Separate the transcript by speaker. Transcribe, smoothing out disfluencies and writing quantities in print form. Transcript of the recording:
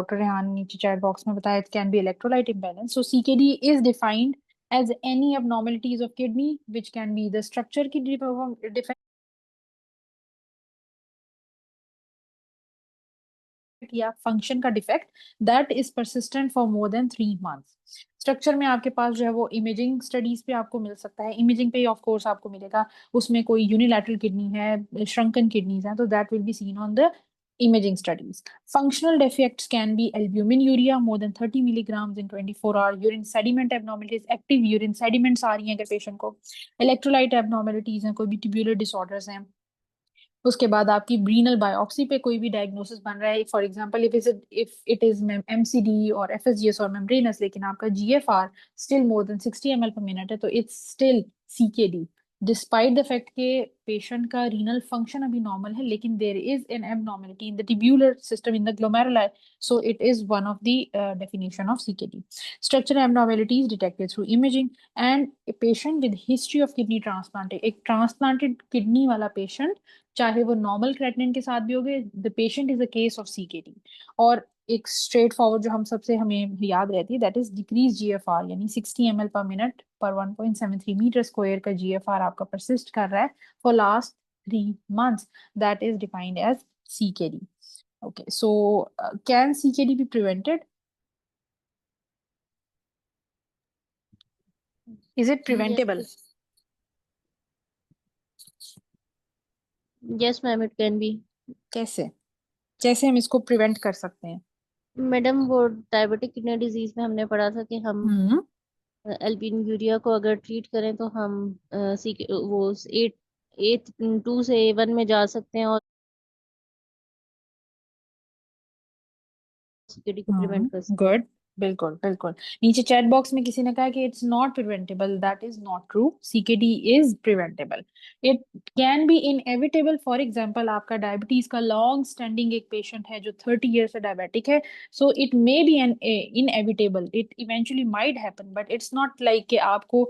Speaker 1: Doctor Rehan ने नीचे chat box में बताया, it can be electrolyte imbalance. So CKD is defined as any abnormalities of kidney which can be the structure की defect या function का defect that is persistent for more than 3 months. Structure में आपके पास जो है वो इमेजिंग स्टडीज पे आपको मिल सकता है. इमेजिंग पे ऑफ कोर्स आपको मिलेगा, उसमें कोई यूनिलैटरल किडनी है, श्रंकन किडनीज हैं, तो that will be seen on the imaging studies. Functional defects can be albuminuria more than 30 milligrams in 24 hour, urine sediment abnormalities, active urine sediments आ रही हैं अगर पेशेंट को, electrolyte abnormalities हैं, कोई भी tubular disorders हैं. उसके बाद आपकी रीनल बायोप्सी पे कोई भी डायग्नोसिस बन रहा है, for example if it is MCD और एफएसजीएस और मेम्ब्रेनस, लेकिन आपका GFR still more than 60 ml/minute है, तो it's still CKD despite the fact के पेशेंट का रीनल फंक्शन अभी नॉर्मल है, लेकिन there is an abnormality in the tubular system in the glomeruli, so it is one of the definition of CKD. Structural abnormalities detected through imaging and patient with history of kidney transplanted, एक transplanted kidney वाला patient चाहे वो normal creatinine के साथ भी हो गए, the patient is a case of CKD. और एक स्ट्रेट फॉरवर्ड जो हम सबसे हमें याद रहती है, दैट इज डिक्रीज जीएफआर, यानी 60 ml/minute पर 1.73 मीटर स्क्वायर का जीएफआर आपका परसिस्ट कर रहा है for last 3 months, that is defined as CKD. Okay, so can CKD be prevented? Is it preventable?
Speaker 2: Yes ma'am, it can be.
Speaker 1: कैसे कैसे हम इसको प्रिवेंट कर सकते हैं?
Speaker 2: मैडम वो डायबिटिक किडनी डिजीज में हमने पढ़ा था कि हम
Speaker 1: हम्म.
Speaker 2: एल्बिन को अगर ट्रीट करें तो हम वो 2 से 1 में जा सकते हैं और सीकेडी को प्रिवेंट कर सकते हैं.
Speaker 1: गुड. बिल्कुल बिल्कुल. नीचे चैट बॉक्स में किसी ने कहा कि it's not preventable. That is not true. CKD is preventable. It can B inevitable. For example, आपका डायबिटीज का लॉन्ग स्टैंडिंग एक पेशेंट है जो 30 ईयर से डायबिटिक है, so it may be N inevitable. It eventually might happen, but it's not like कि आपको